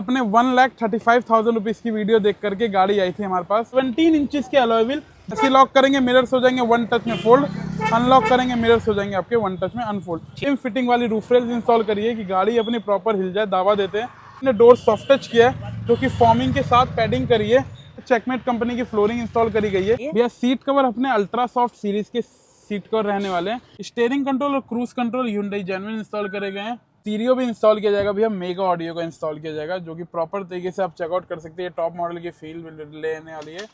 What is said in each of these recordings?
अपने 1,35,000 रुपीज़ की वीडियो देख करके गाड़ी आई थी हमारे पास। 17 इंचेस के अलॉय व्हील, ऐसे लॉक करेंगे मिरर्स हो जाएंगे वन टच में फोल्ड, अनलॉक करेंगे मिरर्स हो जाएंगे आपके वन टच में अनफोल्ड। सेम फिटिंग वाली रूफ रेल्स इंस्टॉल करिए कि गाड़ी अपनी प्रॉपर हिल जाए, दावा देते हैं। हमने डोर सॉफ्ट टच किया है जो कि फॉर्मिंग के साथ पैडिंग करिए। चेकमेट कंपनी की फ्लोरिंग इंस्टॉल करी गई है भैया। सीट कवर अपने अल्ट्रा सॉफ्ट सीरीज के सीट कवर रहने वाले हैं। स्टीयरिंग कंट्रोल और cruise control Hyundai genuine install करे गए हैं। स्टीरियो भी इंस्टॉल किया जाएगा भैया, मेगा ऑडियो का इंस्टॉल किया जाएगा जो कि प्रॉपर तरीके से आप चेकआउट कर सकते हैं। टॉप मॉडल की फील लेने वाली है।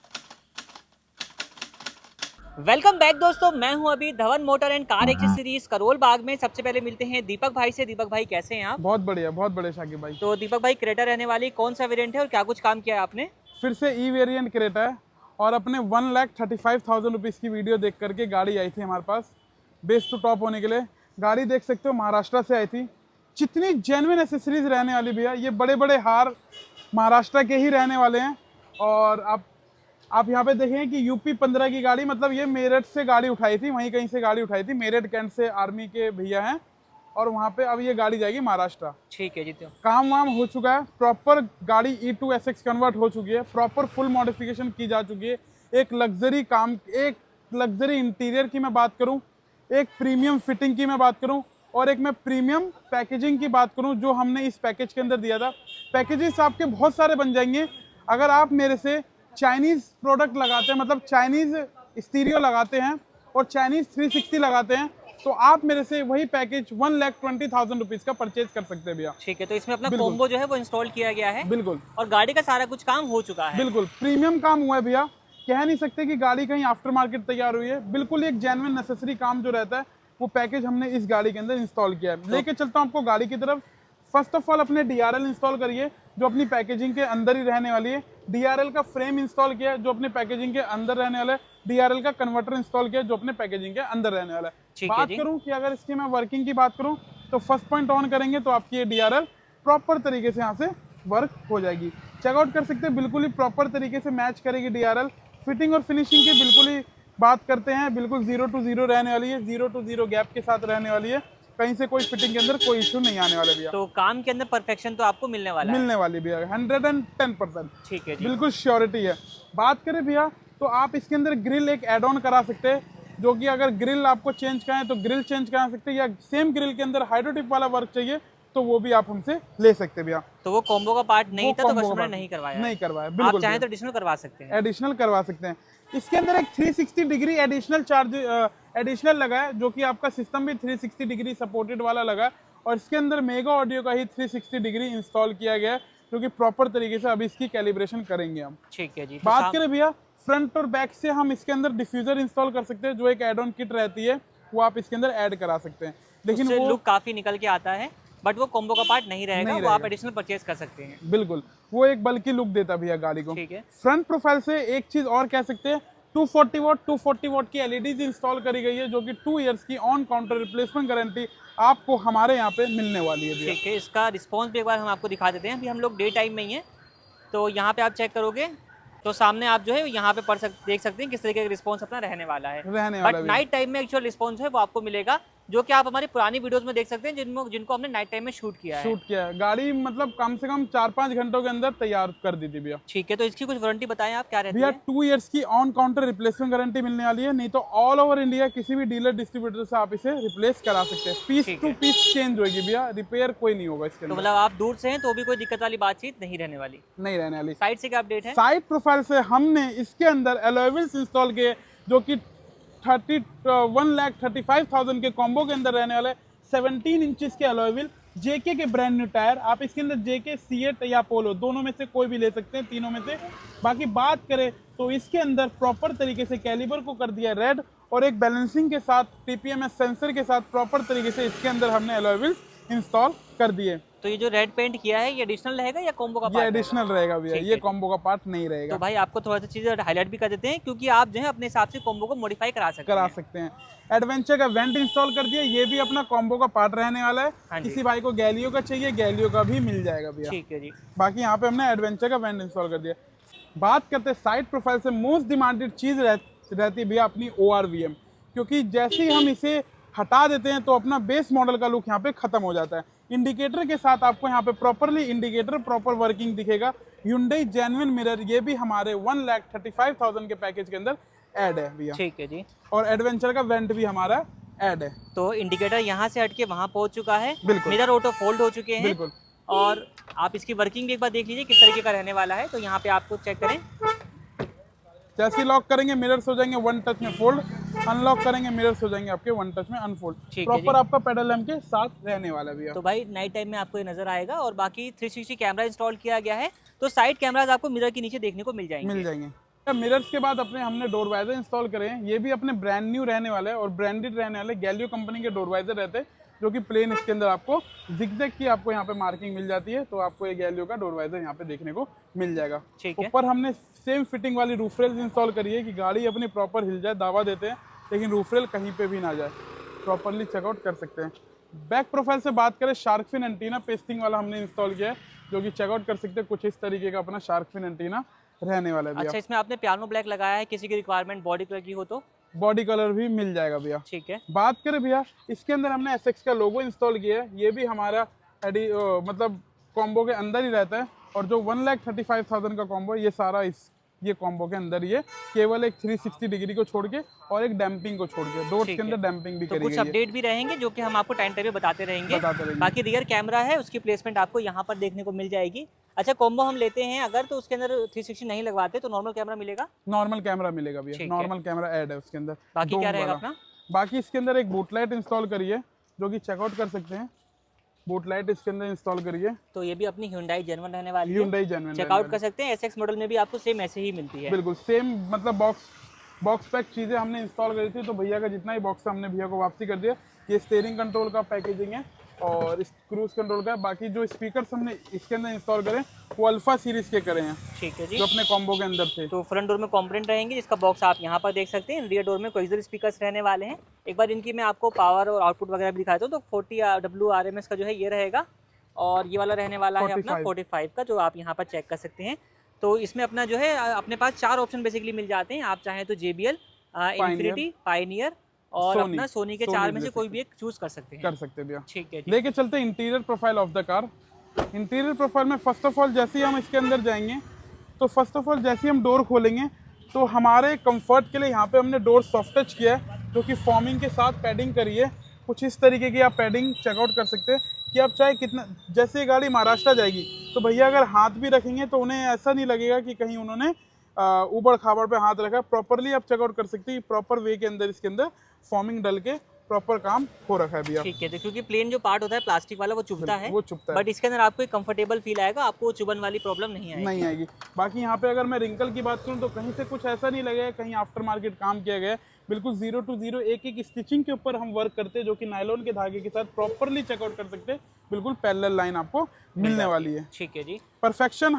वेलकम बैक दोस्तों, मैं हूं अभी Dhawan motor and car accessories Karol Bagh में। सबसे पहले मिलते हैं दीपक भाई से। दीपक भाई कैसे हैं आप? बहुत बढ़िया शाकिब भाई। तो दीपक भाई, क्रेटा रहने वाली कौन सा वेरिएंट है और क्या कुछ काम किया है आपने? फिर से ई वेरिएंट क्रेटा है और अपने 1,35,000 रुपीज़ की वीडियो देख करके गाड़ी आई थी हमारे पास बेस टू टॉप होने के लिए। गाड़ी देख सकते हो महाराष्ट्र से आई थी। जितनी जेन्युइन एसेसरीज रहने वाली भैया, ये बड़े बड़े हार महाराष्ट्र के ही रहने वाले हैं। और आप यहाँ पे देखें कि यूपी 15 की गाड़ी, मतलब ये मेरठ से गाड़ी उठाई थी, वहीं कहीं से गाड़ी उठाई थी। मेरठ कैंट से आर्मी के भैया हैं और वहाँ पे अब ये गाड़ी जाएगी महाराष्ट्र। ठीक है जी। तो काम वाम हो चुका है, प्रॉपर गाड़ी E2 SX कन्वर्ट हो चुकी है, प्रॉपर फुल मॉडिफिकेशन की जा चुकी है। एक लग्जरी इंटीरियर की मैं बात करूं, एक प्रीमियम फिटिंग की मैं बात करूं और एक मैं प्रीमियम पैकेजिंग की बात करूं जो हमने इस पैकेज के अंदर दिया था। पैकेजेस आपके बहुत सारे बन जाएंगे अगर आप मेरे से चाइनीज़ प्रोडक्ट लगाते हैं, मतलब चाइनीज़ स्टीरियो लगाते हैं और चाइनीज़ 360 लगाते हैं, तो आप मेरे से वही पैकेज 1,20,000 रुपीज़ का परचेज कर सकते हैं भैया। ठीक है, तो इसमें अपना कॉम्बो जो है वो इंस्टॉल किया गया है। बिल्कुल। और गाड़ी का सारा कुछ काम हो चुका है। बिल्कुल प्रीमियम काम हुआ है भैया। कह नहीं सकते कि गाड़ी कहीं आफ्टर मार्केट तैयार हुई है। बिल्कुल एक जेन्युइन नेसेसरी काम जो रहता है वो पैकेज हमने इस गाड़ी के अंदर इंस्टॉल किया है। लेके चलता हूँ आपको गाड़ी की तरफ। फर्स्ट ऑफ ऑल अपने DRL इंस्टॉल करिए जो अपनी पैकेजिंग के अंदर ही रहने वाली है। DRL का फ्रेम इंस्टॉल किया है जो अपने पैकेजिंग के अंदर रहने वाला है। DRL का कन्वर्टर इंस्टॉल किया है जो अपने पैकेजिंग के अंदर रहने वाला है। बात करूं कि अगर इसकी मैं वर्किंग की बात करूं तो फर्स्ट पॉइंट ऑन करेंगे तो आपकी ये DRL प्रॉपर तरीके से यहाँ से वर्क हो जाएगी। चेकआउट कर सकते हैं, बिल्कुल ही प्रॉपर तरीके से मैच करेगी DRL। फिटिंग और फिनिशिंग की बिल्कुल ही बात करते हैं, बिल्कुल 0 to 0 रहने वाली है, 0 to 0 गैप के साथ रहने वाली है। कहीं से कोई फिटिंग के अंदर कोई इशू नहीं आने वाले भैया। तो काम के अंदर परफेक्शन तो आपको मिलने वाला वाली भैया 110%। ठीक है जी। बिल्कुल श्योरिटी है। बात करें भैया तो आप इसके अंदर ग्रिल एक एड ऑन करा सकते हैं जो कि अगर ग्रिल आपको चेंज कराएं तो ग्रिल चेंज करा सकते हैं, या सेम ग्रिल के अंदर हाइड्रोटिप वाला वर्क चाहिए तो वो भी आप हमसे ले सकते हैं भैया। तो वो कॉम्बो का पार्ट नहीं था तो कस्टमर ने नहीं करवाया। बिल्कुल आप चाहें तो एडिशनल करवा सकते हैं। एडिशनल करवा सकते हैं। इसके अंदर एक 360 डिग्री एडिशनल चार्ज एडिशनल लगा है जो कि आपका सिस्टम भी 360 डिग्री सपोर्टेड वाला लगा है। और इसके अंदर मेगा ऑडियो का ही 360 डिग्री इंस्टॉल किया गया है जो कि प्रॉपर तरीके से अभी इसकी कैलिब्रेशन करेंगे हम। ठीक है जी। बात करें भैया फ्रंट और बैक से, हम इसके अंदर डिफ्यूजर इंस्टॉल कर सकते हैं जो एक एड ऑन किट रहती है, वो आप इसके अंदर ऐड करा सकते हैं। लेकिन वो लुक काफी निकल के आता है, बट वो कॉम्बो का पार्ट नहीं रहेगा, वो आप एडिशनल परचेज कर सकते हैं। बिल्कुल, वो एक बल्कि लुक देता भैया गाड़ी को। ठीक है। फ्रंट प्रोफाइल से एक चीज और कह सकते हैं, 240 वॉट की LEDs इंस्टॉल करी गई है जो कि 2 इयर्स की ऑन काउंटर रिप्लेसमेंट गारंटी आपको हमारे यहाँ पे मिलने वाली है भैया। ठीक है, इसका रिस्पॉन्स भी एक बार हम आपको दिखा देते हैं। अभी हम लोग डे टाइम में ही हैं, तो यहाँ पे आप चेक करोगे तो सामने आप जो है यहाँ पे देख सकते हैं किस तरीके का रिस्पॉन्स अपना रहने वाला है। बट नाइट टाइम में एक्चुअल रिस्पॉन्स है वो आपको मिलेगा, जो कि आप हमारी पुरानी वीडियोस में देख सकते हैं जिनको हमने नाइट टाइम में शूट किया है। गाड़ी मतलब कम से कम 4-5 घंटों के अंदर तैयार कर दी थी भैया। ठीक है, तो इसकी कुछ वारंटी बताएं आप क्या रहती है? भैया 2 इयर्स की ऑन काउंटर रिप्लेसमेंट गारंटी मिलने वाली है, नहीं तो ऑल ओवर इंडिया किसी भी डीलर डिस्ट्रीब्यूटर से आप इसे रिप्लेस करा सकते हैं। पीस टू पीस चेंज होगी भैया, रिपेयर कोई नहीं होगा इसके अंदर। तो मतलब आप दूर से हैं तो भी कोई दिक्कत वाली बातचीत नहीं रहने वाली। साइड से क्या अपडेट है? साइड प्रोफाइल से हमने इसके अंदर अलॉय व्हील्स इंस्टॉल किए जो कि 1,35,000 के कॉम्बो के अंदर रहने वाले 17 इंचेस के अलॉय व्हील, JK के ब्रांड न्यू टायर। आप इसके अंदर JK, C8 या पोलो दोनों में से कोई भी ले सकते हैं, तीनों में से। बाकी बात करें तो इसके अंदर प्रॉपर तरीके से कैलिबर को कर दिया रेड और एक बैलेंसिंग के साथ TPMS सेंसर के साथ प्रॉपर तरीके से इसके अंदर हमने अलॉय व्हील्स इंस्टॉल कर दिए। तो ये जो रेड पेंट किया है ये एडिशनल रहेगा या कॉम्बो का पार्ट? ये एडिशनल रहेगा भैया, ये कॉम्बो का पार्ट नहीं रहेगा। तो भाई आपको थोड़ा सा चीजें हाईलाइट भी कर देते हैं क्योंकि आप जो है अपने हिसाब से कॉम्बो को मॉडिफाई करा सकते हैं। एडवेंचर का वेंट इंस्टॉल कर दिया, ये भी अपना कॉम्बो का पार्ट रहने वाला है। किसी भाई को गैलियो का चाहिए, गैलियो का भी मिल जाएगा भैया। ठीक है जी। बाकी यहाँ पे हमने एडवेंचर का वेंट इंस्टॉल कर दिया। बात करते हैं साइड प्रोफाइल से, मोस्ट डिमांडेड चीज रहती है भैया अपनी ORVM, क्योंकि जैसे ही हम इसे हटा देते हैं तो अपना बेस मॉडल का लुक यहाँ पे खत्म हो जाता है। इंडिकेटर के साथ आपको यहाँ पे प्रॉपरली इंडिकेटर प्रॉपर वर्किंग दिखेगा। Hyundai जेन्युइन मिरर, ये भी हमारे 1,35,000 के पैकेज के अंदर ऐड है भैया। ठीक है जी। और एडवेंचर का वेंट भी हमारा ऐड है। तो इंडिकेटर यहाँ से हटके वहाँ पहुँच चुका है, बिल्कुल। मिरर ऑटो फोल्ड हो चुके हैं, बिल्कुल। और आप इसकी वर्किंग भी एक बार देख लीजिए किस तरीके का रहने वाला है। तो यहाँ पे आपको चेक करें, जैसे लॉक करेंगे मिरर्स हो जाएंगे वन टच में फोल्ड, अनलॉक करेंगे मिरर्स हो जाएंगे आपके वन टच में अनफोल्ड। ठीक है प्रॉपर आपका पेडल लैम्प के साथ रहने वाला भी है। तो भाई नाइट टाइम में आपको ये नजर आएगा। और बाकी 360 कैमरा इंस्टॉल किया गया है, तो साइड कैमराज आपको मिरर के नीचे देखने को मिल जाएंगे। मिरर्स के बाद अपने हमने डोर वाइजर इंस्टॉल करे हैं। ये भी अपने ब्रांड न्यू रहने वाले हैं और ब्रांडेड रहने वाले गैलियो कंपनी के डोर वाइजर रहते हैं, जो कि प्लेन इसके अंदर आपको जिगजैग की आपको यहाँ पे मार्किंग मिल जाती है। तो आपको ये गैलियो का डोर वाइजर यहाँ पे देखने को मिल जाएगा। ठीक है। ऊपर हमने सेम फिटिंग वाली रूफ रेल्स इंस्टॉल करी है कि गाड़ी अपनी प्रॉपर हिल जाए, दावा देते हैं, लेकिन रूफ रेल कहीं पे भी ना जाए, प्रॉपरली चेकआउट कर सकते हैं। बैक प्रोफाइल से बात करें, शार्क फिन एंटीना पेस्टिंग वाला हमने इंस्टॉल किया है, जो कि चेकआउट कर सकते हैं। कुछ इस तरीके का अपना शार्क फिन एंटीना रहने वाला है। अच्छा, इसमें आपने पियानो ब्लैक लगाया है, किसी की रिक्वायरमेंट बॉडी कलर की हो तो बॉडी कलर भी मिल जाएगा भैया। ठीक है। बात करें भैया, इसके अंदर हमने एसएक्स का लोगो इंस्टॉल किया है। ये भी हमारा मतलब कॉम्बो के अंदर ही रहता है। और जो 1,35,000 का कॉम्बो है, ये सारा ये कॉम्बो के अंदर ही है। केवल एक 360 डिग्री को छोड़ के और एक डैम्पिंग को छोड़ के, डोर्स के अंदर डैम्पिंग भी तो करी कुछ गई है। अपडेट भी रहेंगे जो कि हम आपको टाइम टाइम पे बताते रहेंगे। बाकी रियर कैमरा है, उसकी प्लेसमेंट आपको यहाँ पर देखने को मिल जाएगी। अच्छा, कॉम्बो हम लेते हैं अगर, तो उसके अंदर 360 नहीं लगवाते तो नॉर्मल कैमरा मिलेगा। नॉर्मल कैमरा मिलेगा भैया, नॉर्मल कैमरा ऐड है उसके अंदर। बाकी क्या रहेगा अपना? बाकी इसके अंदर एक बूट लाइट इंस्टॉल करी है, जो कि चेकआउट कर सकते हैं। बूट लाइट इसके अंदर इंस्टॉल करिए। तो ये भी अपनी Hyundai जेन्युइन रहने वाली है। Hyundai जेन्युइन चेकआउट कर सकते हैं। एसएक्स मॉडल में भी आपको सेम ऐसे ही मिलती है। बिल्कुल सेम, मतलब बॉक्स पैक चीज़ें हमने इंस्टॉल करी थी, तो भैया का जितना ही बॉक्स है हमने भैया को वापसी कर दिया। ये स्टीयरिंग कंट्रोल का पैकेजिंग है और क्रूज कंट्रोल का। बाकी जो स्पीकर्स हमने इसके अंदर इंस्टॉल करे वो अल्फा सीरीज के करे हैं। ठीक है जी। जो अपने कॉम्बो के अंदर थे। तो फ्रंट डोर में कॉम्पोनेंट रहेंगे, जिसका बॉक्स आप यहाँ पर देख सकते हैं। रियर डोर में कोएक्सियल स्पीकर्स रहने वाले हैं। एक बार इनकी मैं आपको पावर और आउटपुट वगैरह भी दिखाता हूँ। तो 40 WRMS का जो है ये रहेगा, और ये वाला रहने वाला है अपना 45 का, जो आप यहाँ पर चेक कर सकते हैं। तो इसमें अपना जो है अपने पास 4 ऑप्शन बेसिकली मिल जाते हैं। आप चाहें तो JBL, इन्फिनिटी, पायनियर और अपना सोनी के 4 में से कोई भी एक चूज कर सकते हैं। भैया। ठीक है। लेके चलते हैं interior profile of the car. Interior profile में फर्स्ट ऑफ ऑल जैसे ही हम इसके अंदर जाएंगे, तो फर्स्ट ऑफ ऑल जैसे ही हम डोर खोलेंगे, तो हमारे कंफर्ट के लिए यहाँ पे हमने डोर सॉफ्ट टच किया है, जो कि फॉर्मिंग के साथ पैडिंग करी है। कुछ इस तरीके की आप पैडिंग चेकआउट कर सकते हैं कि आप चाहे कितना, जैसे ये गाड़ी महाराष्ट्र जाएगी तो भैया अगर हाथ भी रखेंगे तो उन्हें ऐसा नहीं लगेगा कि कहीं उन्होंने ऊबड़ खाबड़ पे हाथ रखा। प्रॉपरली आप चेकआउट कर सकते हैं, प्रॉपर वे के अंदर इसके अंदर फॉर्मिंग डल के प्रॉपर काम हो रखा है भैया। ठीक है। क्योंकि प्लेन जो पार्ट होता है प्लास्टिक वाला वो चुभता है, बट इसके अंदर आपको एक कंफर्टेबल फील आएगा, आपको चुभन वाली प्रॉब्लम नहीं आएगी। बाकी यहाँ पे अगर मैं रिंकल की बात करूँ तो कहीं से कुछ ऐसा नहीं लगेगा कहीं आफ्टर मार्केट काम किया गया है। बिल्कुल 0 to 0 एक स्टिचिंग के ऊपर हम वर्क करते हैं, जो कि नायलॉन के धागे के साथ प्रॉपरली चेकआउट कर सकते हैं। बिल्कुल पैरेलल लाइन आपको मिलने वाली है। ठीक है जी। परफेक्शन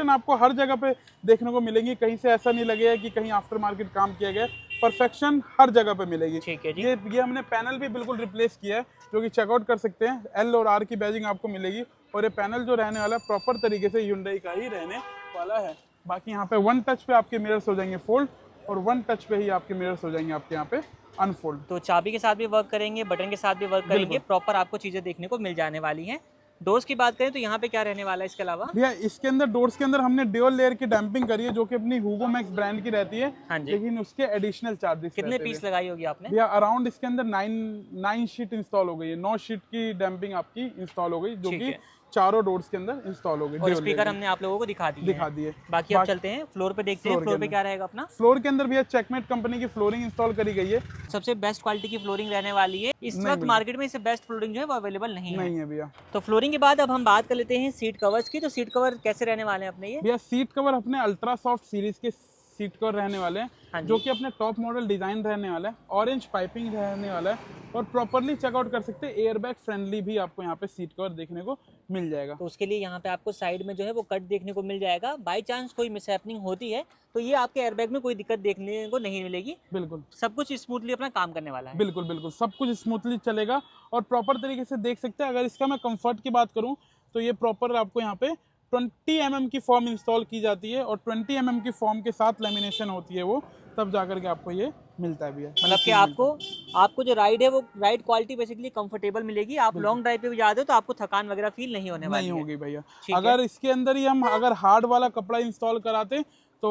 आपको हर जगह पे देखने को मिलेगी, कहीं से ऐसा नहीं लगेगा कि कहीं आफ्टर मार्केट काम किया गया। परफेक्शन हर जगह पे मिलेगी। ठीक है जी। ये हमने पैनल भी बिल्कुल रिप्लेस किया है, जो कि चेकआउट कर सकते हैं। L और R की बैजिंग आपको मिलेगी, और ये पैनल जो रहने वाला है प्रॉपर तरीके से Hyundai का ही रहने वाला है। बाकी यहाँ पे वन टच पे आपके मिरर्स हो जाएंगे फोल्ड, और वन टच पे ही आपके मिरर्स हो जाएंगे आपके यहाँ पे अनफोल्ड। तो चाबी के साथ भी वर्क करेंगे, बटन के साथ भी वर्क करेंगे, प्रॉपर आपको चीजें देखने को मिल जाने वाली हैं। डोर्स की बात करें तो यहाँ पे क्या रहने वाला है इसके अलावा? भैया इसके अंदर डोर्स के अंदर हमने ड्यूल लेयर की डैम्पिंग करी है, जो कि अपनी हुगो मैक्स ब्रांड की रहती है। हाँ जी। लेकिन उसके एडिशनल चार्जेस कितने पीस लगाई होगी आपने? भैया अराउंड इसके अंदर 9 शीट इंस्टॉल हो गई है। 9 शीट की डैम्पिंग आपकी इंस्टॉल हो गई, जो कि चारों डोर्स के अंदर इंस्टॉल हो गई। और स्पीकर हमने आप लोगों को दिखा दिए। बाकी अब चलते हैं फ्लोर पे, देखते हैं फ्लोर पे क्या रहेगा अपना। फ्लोर के अंदर भैया चेकमेट कंपनी की फ्लोरिंग इंस्टॉल करी गई है। सबसे बेस्ट क्वालिटी की फ्लोरिंग रहने वाली है। इस वक्त मार्केट में इससे बेस्ट फ्लोरिंग जो है वो अवेलेबल नहीं है भैया। तो फ्लोरिंग के बाद अब हम बात कर लेते हैं सीट कवर्स की। तो सीट कवर कैसे रहने वाले हैं अपने? ये भैया सीट कवर अपने अल्ट्रा सॉफ्ट सीरीज के सीट कवर रहने वाले हैं, जो कि अपने टॉप मॉडल डिजाइन रहने वाला है। ऑरेंज पाइपिंग रहने वाला है, और प्रॉपरली चेकआउट कर सकते हैं। एयरबैग फ्रेंडली भी आपको यहाँ पे सीट कवर देखने को मिल जाएगा। तो उसके लिए यहाँ पे आपको साइड में जो है वो कट देखने को मिल जाएगा। बाई चांस कोई मिसहैपनिंग होती है तो ये आपके एयरबैग में कोई दिक्कत देखने को नहीं मिलेगी। बिल्कुल सब कुछ स्मूथली अपना काम करने वाला है। बिल्कुल सब कुछ स्मूथली चलेगा और प्रॉपर तरीके से देख सकते हैं। अगर इसका मैं कंफर्ट की बात करूँ तो ये प्रॉपर आपको यहाँ पे 20 mm की फॉर्म इंस्टॉल की जाती है, और 20 mm की फॉर्म के साथ लेमिनेशन होती है वो, तब जाकर के आपको ये मिलता है भैया। मतलब कि आपको जो राइड है वो राइड क्वालिटी बेसिकली कंफर्टेबल मिलेगी। आप लॉन्ग ड्राइव पे भी जाते हो तो आपको थकान वगैरह फील नहीं होने वाली नहीं है। होगी भैया। ठीक है। अगर इसके अंदर ही हम अगर हार्ड वाला कपड़ा इंस्टॉल कराते तो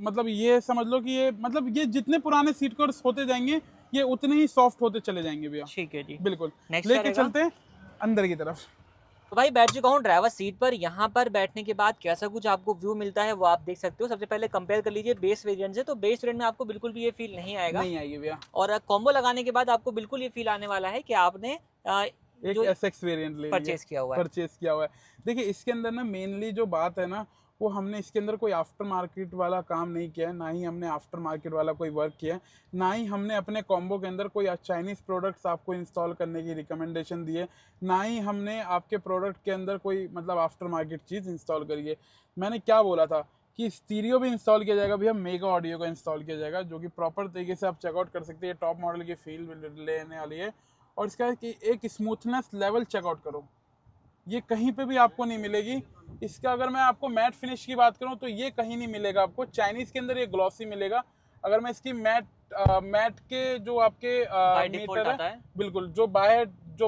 मतलब ये समझ लो कि ये मतलब ये जितने पुराने सीट कवर्स होते जाएंगे ये उतने ही सॉफ्ट होते चले जाएंगे भैया। ठीक है जी। बिल्कुल। नेक्स्ट लेके चलते हैं अंदर की तरफ। तो भाई बैठ चुका हूँ ड्राइवर सीट पर। यहाँ पर बैठने के बाद कैसा कुछ आपको व्यू मिलता है वो आप देख सकते हो। सबसे पहले कंपेयर कर लीजिए बेस वेरिएंट से, तो बेस वेरिएंट में आपको बिल्कुल भी ये फील नहीं आएगा। नहीं आएगी भैया। और कॉम्बो लगाने के बाद आपको बिल्कुल ये फील आने वाला है कि आपने एक SX वेरिएंट ले परचेज किया हुआ है। परचेज किया हुआ है। देखिए इसके अंदर ना मेनली जो बात है ना, वो हमने इसके अंदर कोई आफ्टर मार्केट वाला काम नहीं किया है, ना ही हमने आफ्टर मार्केट वाला कोई वर्क किया है, ना ही हमने अपने कॉम्बो के अंदर कोई चाइनीज़ प्रोडक्ट्स आपको इंस्टॉल करने की रिकमेंडेशन दी है, ना ही हमने आपके प्रोडक्ट के अंदर कोई मतलब आफ्टर मार्केट चीज़ इंस्टॉल करी है। मैंने क्या बोला था कि स्टीरियो भी इंस्टॉल किया जाएगा भैया, मेगा ऑडियो का इंस्टॉल किया जाएगा, जो कि प्रॉपर तरीके से आप चेकआउट कर सकते हैं। टॉप मॉडल की फील लेने वाली है, और इसका कि एक स्मूथनेस लेवल चेकआउट करो, ये कहीं पे भी आपको नहीं मिलेगी। इसका अगर मैं आपको मैट फिनिश की बात करूं तो ये कहीं नहीं मिलेगा आपको। चाइनीज़ के अंदर ये ग्लॉसी मिलेगा। अगर मैं इसकी मैट के जो आपके मीटर है, बिल्कुल जो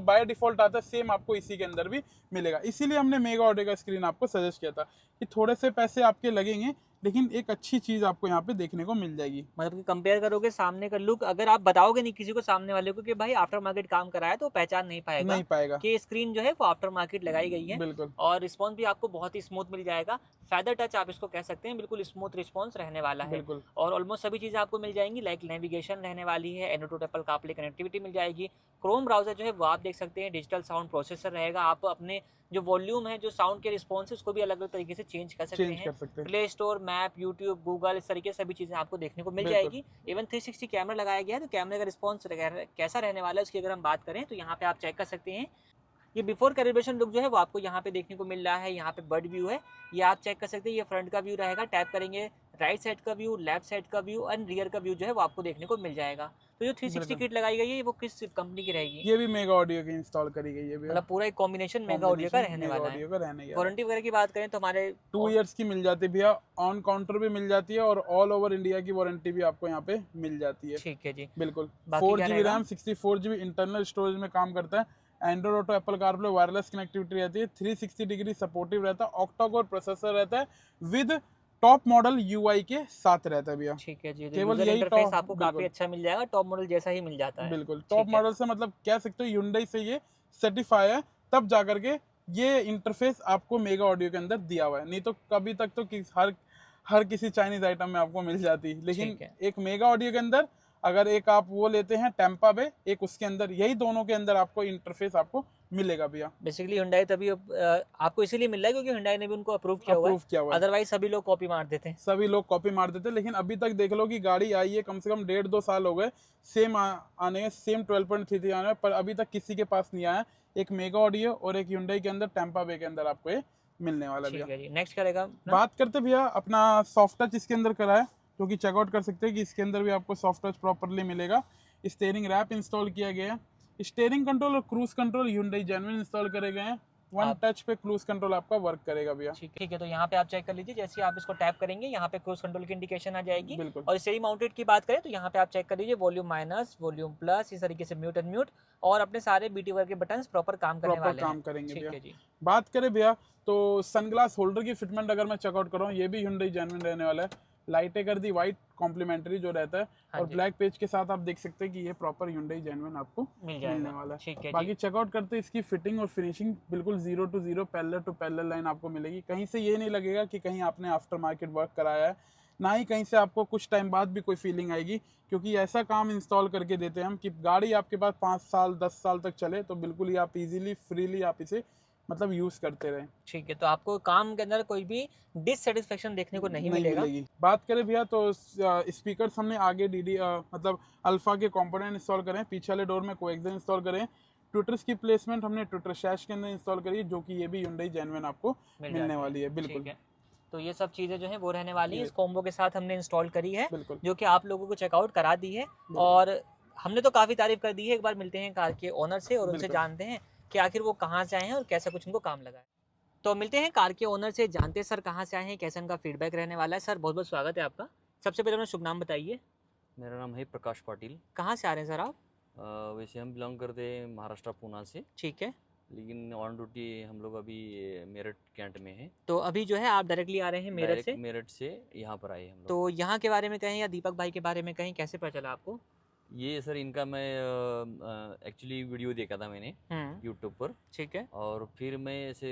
बाय डिफॉल्ट आता है सेम आपको इसी के अंदर भी मिलेगा। इसीलिए हमने मेगा ऑडियो का स्क्रीन आपको सजेस्ट किया था कि थोड़े से पैसे आपके लगेंगे लेकिन एक अच्छी चीज़ आपको यहाँ पे देखने को मिल जाएगी। मतलब कि कंपेयर करोगे सामने का लुक, अगर आप बताओगे नहीं किसी को सामने वाले को कि भाई आफ्टर मार्केट काम करा है, तो पहचान नहीं पाएगा कि स्क्रीन जो है वो आफ्टर मार्केट लगाई गई है। बिल्कुल। और रिस्पॉन्स भी आपको बहुत ही स्मूथ मिल जाएगा। फेदर टच आप इसको कह सकते हैं, बिल्कुल स्मूथ रिस्पॉन्स रहने वाला है। बिल्कुल। और ऑलमोस्ट सभी चीज़ें आपको मिल जाएंगी, लाइक नेविगेशन रहने वाली है, एंड्रॉइड एप्पल कारप्ले कनेक्टिविटी मिल जाएगी। क्रोम ब्राउजर जो है वो आप देख सकते हैं, डिजिटल साउंड प्रोसेसर रहेगा। आप अपने जो वॉल्यूम है, जो साउंड के रिस्पॉन्स है, उसको भी अलग अलग तरीके से चेंज कर सकते हैं। Play store, map, YouTube, Google, इस तरीके से सभी चीज़ें आपको देखने को मिल जाएगी। इवन 360 कैमरा लगाया गया है, तो कैमरे का रिस्पॉन्स कैसा रहने वाला है उसकी अगर हम बात करें तो यहाँ पे आप चेक कर सकते हैं। ये बिफोर कैलिब्रेशन लुक जो है वो आपको यहाँ पे देखने को मिल रहा है। यहाँ पे बर्ड व्यू है, ये आप चेक कर सकते हैं। ये फ्रंट का व्यू रहेगा, टैप करेंगे राइट साइड का व्यू, लेफ्ट साइड का व्यू एंड रियर का व्यू जो है वो आपको देखने को मिल जाएगा। तो जो 360 किट लगाई गई है वो किस कंपनी की रहेगी? ये भी मेगा ऑडियो की इंस्टॉल करी गई है, मतलब पूरा एक कॉम्बिनेशन मेगा ऑडियो का रहने वाला है। वारंटी वगैरह की बात करें तो हमारे 2 इयर्स की मिल जाती है भैया, ऑन काउंटर भी मिल जाती है, और ऑल ओवर इंडिया की वारंटी भी आपको यहाँ पे मिल जाती है। ठीक है जी, बिल्कुल। 4GB RAM, 64 GB internal storage में काम करता है। Android auto, Apple CarPlay, wireless connectivity रहती है। 360 डिग्री सपोर्टिव रहता है। ऑक्टा कोर प्रोसेसर रहता है विद टॉप मॉडल UI के साथ रहता है भैया। ठीक है जी, केवल यही इंटरफेस आपको काफी अच्छा मिल जाएगा, टॉप मॉडल जैसा ही मिल जाता है। बिल्कुल टॉप मॉडल से मतलब कह सकते हो Hyundai से ये सर्टिफाई है, तब जाकर के ये इंटरफेस आपको मेगा ऑडियो के अंदर दिया हुआ है। नहीं तो कभी तक तो हर किसी चाइनीज आइटम में आपको मिल जाती है, लेकिन एक मेगा ऑडियो के अंदर अगर एक आप वो लेते हैं टेम्पा बे, एक उसके अंदर, यही दोनों के अंदर आपको इंटरफेस आपको मिलेगा भैया। बेसिकली Hyundai तभी आपको इसीलिए मिल रहा है क्योंकि Hyundai ने भी उनको अप्रूव किया हुआ है। अदरवाइज सभी लोग कॉपी मार देते हैं। लेकिन अभी तक देख लो कि गाड़ी आई है कम से कम 1.5-2 साल हो गए सेम आने, सेम 12.33 आने, पर अभी तक किसी के पास नहीं आया। एक मेगा ऑडियो और एक Hyundai के अंदर टेम्पा बे के अंदर आपको ये मिलने वाला भैया। नेक्स्ट करेगा बात करते भैया अपना सॉफ्ट टच इसके अंदर करा है, जो कि चेकआउट कर सकते हैं कि इसके अंदर भी आपको सॉफ्ट टच प्रॉपरली मिलेगा। स्टीयरिंग रैप इंस्टॉल किया गया है। स्टीयरिंग कंट्रोल और cruise control Hyundai genuine install करे गए हैं। वन टच पे क्रूज कंट्रोल आपका वर्क करेगा भैया। ठीक है, तो यहाँ पे आप चेक कर लीजिए, जैसे आप इसको टैप करेंगे यहाँ पे क्रूज कंट्रोल की इंडिकेशन आ जाएगी। और स्टीयरिंग माउंटेड की बात करें तो यहाँ पे आप चेक कर लीजिए वॉल्यूम माइनस, वॉल्यूम प्लस, इस तरीके से म्यूट एंड म्यूट, और अपने सारे BT वर्क के बटन्स प्रॉपर काम करने वाले हैं। काम करेंगे भैया। बात करें भैया तो सनग्लास होल्डर की फिटमेंट अगर मैं चेकआउट कर रहा हूँ, ये भी Hyundai जेन्युइन रहने वाला है। लाइटें कर दी वाइट कॉम्प्लीमेंट्री जो रहता है, और ब्लैक पेज के साथ आप देख सकते हैं कि ये प्रॉपर Hyundai जेन्युइन आपको मिलने वाला है। बाकी चेकआउट करते इसकी फिटिंग और फिनिशिंग बिल्कुल 0 to 0 parallel to parallel line आपको मिलेगी। कहीं से ये नहीं लगेगा कि कहीं आपने आफ्टर मार्केट वर्क कराया है, ना ही कहीं से आपको कुछ टाइम बाद भी कोई फीलिंग आएगी, क्योंकि ऐसा काम इंस्टॉल करके देते हैं हम कि गाड़ी आपके पास 5 साल 10 साल तक चले, तो बिल्कुल ही आप इजीली फ्रीली आप इसे मतलब यूज करते रहे। ठीक है, तो आपको काम के अंदर कोई भी डिससेटिस्फेक्शन देखने को नहीं मिलेगा। बात करें भैया तो स्पीकर्स हमने आगे मतलब अल्फा के कंपोनेंट इंस्टॉल करें, पीछे वाले डोर में कोएक्सियल इंस्टॉल करें। ट्विटर्स की प्लेसमेंट हमने ट्विटर शैश के अंदर इंस्टॉल करी, जो कि ये भी Hyundai जेन्युइन आपको मिलने वाली है। बिल्कुल, तो ये सब चीज़ें जो है वो रहने वाली है। इस कॉम्बो के साथ हमने इंस्टॉल करी है, जो कि आप लोगों को चेकआउट करा दी है, और हमने तो काफ़ी तारीफ कर दी है। एक बार मिलते हैं कार के ओनर से और उनसे जानते हैं कि आखिर वो कहाँ से आए हैं और कैसा कुछ उनको काम लगा है। तो मिलते हैं कार के ओनर से, जानते हैं सर कहाँ से आए हैं, कैसा उनका फीडबैक रहने वाला है। सर बहुत बहुत स्वागत है आपका। सबसे पहले अपना शुभ नाम बताइए। मेरा नाम है प्रकाश पाटिल। कहाँ से आ रहे हैं सर आप? वैसे हम बिलोंग करते हैं महाराष्ट्र पूना से, ठीक है। लेकिन ऑन ड्यूटी हम लोग अभी मेरठ कैंट में हैं। तो अभी जो है आप डायरेक्टली आ रहे हैं मेरठ से? मेरठ से यहाँ पर आए हम लोग। तो यहाँ के बारे में कहें या दीपक भाई के बारे में कहें, कैसे पता चला आपको? ये सर इनका मैं एक्चुअली वीडियो देखा था मैंने यूट्यूब पर, ठीक है। और फिर मैं ऐसे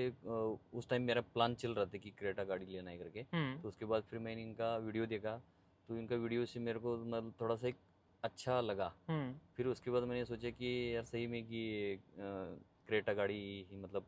उस टाइम मेरा प्लान चल रहा था कि क्रेटा गाड़ी लेना है करके। तो उसके बाद फिर मैंने इनका वीडियो देखा, तो इनका वीडियो से मेरे को मतलब थोड़ा सा अच्छा लगा। फिर उसके बाद मैंने सोचा कि यार सही में कि क्रेटा गाड़ी ही मतलब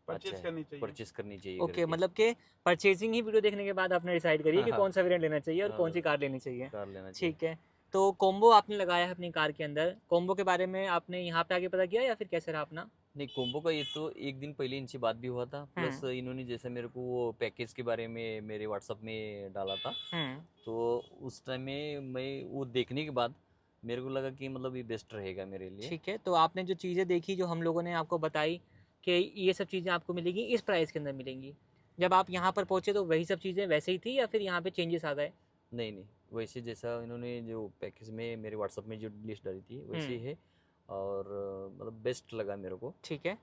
परचेज करनी चाहिए। परचेज करनी चाहिए ओके, करके। मतलब कि परचेजिंग ही वीडियो देखने के बाद आपने डिसाइड करिए कि हाँ, कौन सा वेरिएंट लेना चाहिए और हाँ, कौन सी कार लेनी चाहिए। कार लेना चाहिए। ठीक है। तो कॉम्बो आपने लगाया है अपनी कार के अंदर, कॉम्बो के बारे में आपने यहाँ पे आके पता किया या फिर कैसे रहा अपना? नहीं, कोम्बो का ये तो एक दिन पहले इनसे बात भी हुआ था, प्लस इन्होंने जैसे मेरे को वो पैकेज के बारे में मेरे व्हाट्सएप में डाला था। तो उस टाइम में मैं वो देखने के बाद मेरे को लगा कि मतलब ये बेस्ट रहेगा मेरे लिए। ठीक है। तो आपने जो चीज़ें देखी, जो हम लोगों ने आपको बताई कि ये सब चीज़ें आपको मिलेंगी, इस प्राइस के अंदर मिलेंगी, जब आप यहाँ पर पहुँचे तो वही सब चीज़ें वैसे ही थी या फिर यहाँ पे चेंजेस आ गए? नहीं, वैसे जैसा इन्होंने जो पैकेज में मेरे व्हाट्सएप में जो लिस्ट डाली थी वैसे ही है, और मतलब बेस्ट लगा मेरे को। ठीक है।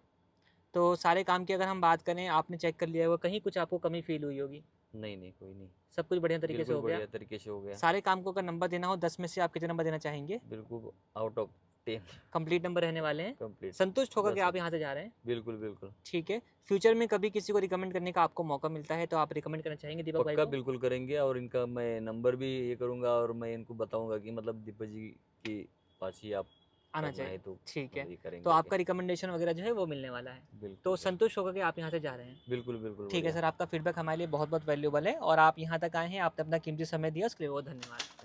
तो सारे काम की अगर हम बात करें, आपने चेक कर लिया होगा, कहीं कुछ आपको कमी फील हुई होगी? नहीं, कोई नहीं, सब कुछ बढ़िया तरीके से हो गया? बढ़िया तरीके से हो गया। सारे काम को अगर नंबर देना हो 10 में से आप कितने नंबर देना चाहेंगे? बिल्कुल आउट ऑफ 10 कंप्लीट नंबर रहने वाले हैं। कंप्लीट संतुष्ट होकर के 10 आप यहाँ से जा रहे हैं? बिल्कुल। ठीक है। फ्यूचर में कभी किसी को रिकमेंड करने का आपको मौका मिलता है तो आप रिकमेंड करना चाहेंगे दीपक भाई पक्का को? बिल्कुल करेंगे, और इनका मैं नंबर भी ये करूंगा, और मैं इनको बताऊंगा कि मतलब दीपक जी के पास ही आप आना करना चाहिए। है तो ठीक है। ये करेंगे तो आपका रिकमेंडेशन वगैरह जो है वो मिलने वाला है। बिल्कुल। तो संतुष्ट होकर के आप यहाँ से जा रहे हैं? बिल्कुल ठीक है बढ़िया। सर, आपका फीडबैक हमारे लिए बहुत बहुत वैल्यूबल है और आप यहाँ तक आए हैं, आपने अपना कीमती समय दिया, उसके लिए बहुत धन्यवाद।